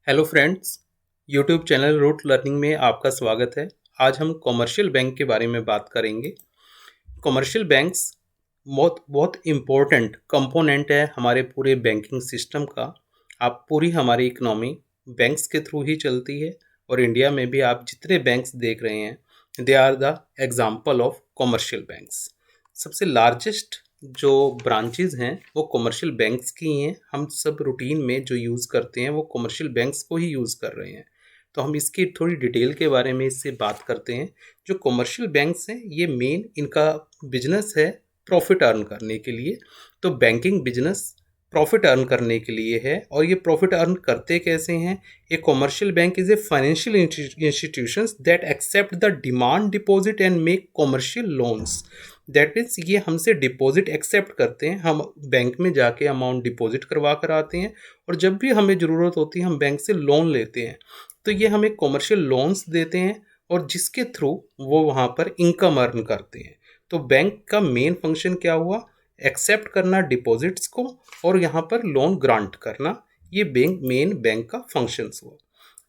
Hello friends, YouTube channel Root Learning में आपका स्वागत है। आज हम कमर्शियल बैंक के बारे में बात करेंगे। कमर्शियल बैंक्स बहुत बहुत इम्पोर्टेंट कंपोनेंट है हमारे पूरे बैंकिंग सिस्टम का। आप पूरी हमारी इकोनॉमी बैंक्स के थ्रू ही चलती है और इंडिया में भी आप जितने बैंक्स देख रहे हैं they are the example of commercial banks. सबसे लार्जेस्ट जो ब्रांचेज हैं वो कमर्शियल बैंक्स की ही हैं। हम सब रूटीन में जो यूज़ करते हैं वो कमर्शियल बैंक्स को ही यूज़ कर रहे हैं। तो हम इसकी थोड़ी डिटेल के बारे में इससे बात करते हैं। जो कमर्शियल बैंक्स हैं ये मेन इनका बिजनेस है प्रॉफिट अर्न करने के लिए। तो बैंकिंग बिजनेस प्रॉफिट अर्न करने के लिए है और ये प्रॉफिट अर्न करते कैसे हैं। A commercial bank is a financial institutions that accept the demand deposit and make commercial loans. That means ये हमसे डिपॉजिट एक्सेप्ट करते हैं। हम बैंक में जाके अमाउंट डिपॉजिट करवा कर आते हैं और जब भी हमें ज़रूरत होती है हम बैंक से लोन लेते हैं। तो ये हमें कमर्शियल लोन्स देते हैं और जिसके थ्रू वो वहाँ पर इनकम अर्न करते हैं। तो बैंक का मेन फंक्शन क्या हुआ, एक्सेप्ट करना डिपॉजिट्स को और यहाँ पर लोन ग्रांट करना। ये बैंक का फंक्शंस हुआ।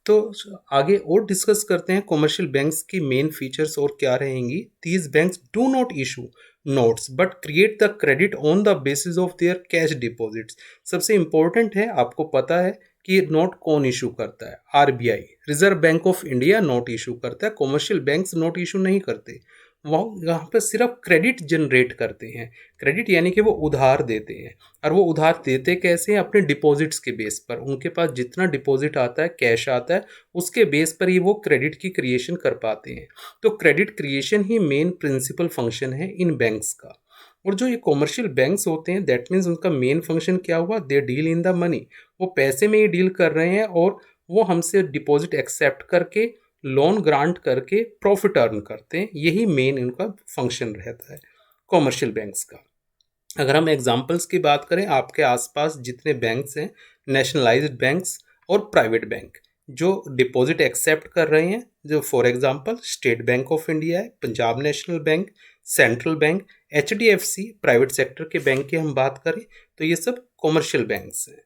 तो आगे और डिस्कस करते हैं कमर्शियल बैंक्स की मेन फीचर्स और क्या रहेंगी। These banks do not issue notes but create the credit on the basis of their cash deposits. सबसे इंपॉर्टेंट है, आपको पता है कि ये नोट कौन इशू करता है, RBI reserve bank of India note issue करता है। कमर्शियल बैंक्स नोट इशू नहीं करते, वो यहाँ पर सिर्फ क्रेडिट जनरेट करते हैं। क्रेडिट यानी कि वो उधार देते हैं और वो उधार देते कैसे हैं, अपने डिपॉजिट्स के बेस पर। उनके पास जितना डिपॉजिट आता है, कैश आता है, उसके बेस पर ही वो क्रेडिट की क्रिएशन कर पाते हैं। तो क्रेडिट क्रिएशन ही मेन प्रिंसिपल फंक्शन है इन बैंक्स का। और जो ये कमर्शियल बैंक्स होते हैं दैट मीन्स उनका मेन फंक्शन क्या हुआ, they deal in the money. वो पैसे में ही डील कर रहे हैं और वो हमसे डिपॉजिट एक्सेप्ट करके लोन ग्रांट करके प्रॉफिट अर्न करते हैं। यही मेन इनका फंक्शन रहता है कमर्शियल बैंक्स का। अगर हम एग्जांपल्स की बात करें, आपके आसपास जितने बैंक्स हैं, नेशनलाइज्ड बैंक्स और प्राइवेट बैंक जो डिपॉजिट एक्सेप्ट कर रहे हैं, जो for example State Bank of India है, Punjab National Bank, Central Bank, HDFC, private sector के बैंक की हम बात करें तो ये सब कमर्शियल बैंक्स हैं।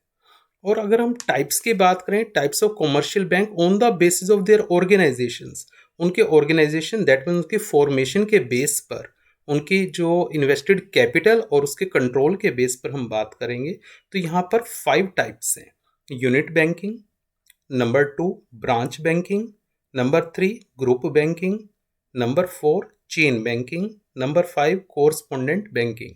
और अगर हम टाइप्स की बात करें, types of commercial bank on the basis of their organisations, उनके ऑर्गेनाइजेशन दैट मीन उनकी फॉर्मेशन के बेस पर, उनकी जो इन्वेस्टेड कैपिटल और उसके कंट्रोल के बेस पर हम बात करेंगे। तो यहाँ पर 5 टाइप्स हैं। Unit banking, number 2 branch banking, number 3 group banking, number 4 chain banking, number 5 correspondent banking.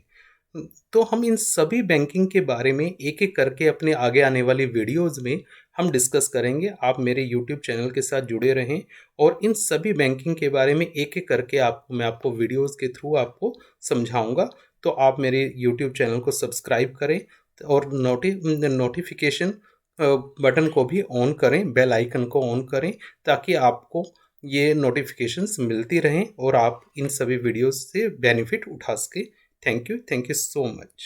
तो हम इन सभी बैंकिंग के बारे में एक एक करके अपने आगे आने वाली वीडियोस में हम डिस्कस करेंगे। आप मेरे यूट्यूब चैनल के साथ जुड़े रहें और इन सभी बैंकिंग के बारे में एक एक करके मैं आपको वीडियोस के थ्रू आपको समझाऊंगा। तो आप मेरे यूट्यूब चैनल को सब्सक्राइब करें और नोटिफिकेशन बटन को भी ऑन करें, बेल आइकन को ऑन करें, ताकि आपको ये नोटिफिकेशंस मिलती रहें और आप इन सभी वीडियोस से बेनिफिट उठा सकें। Thank you so much.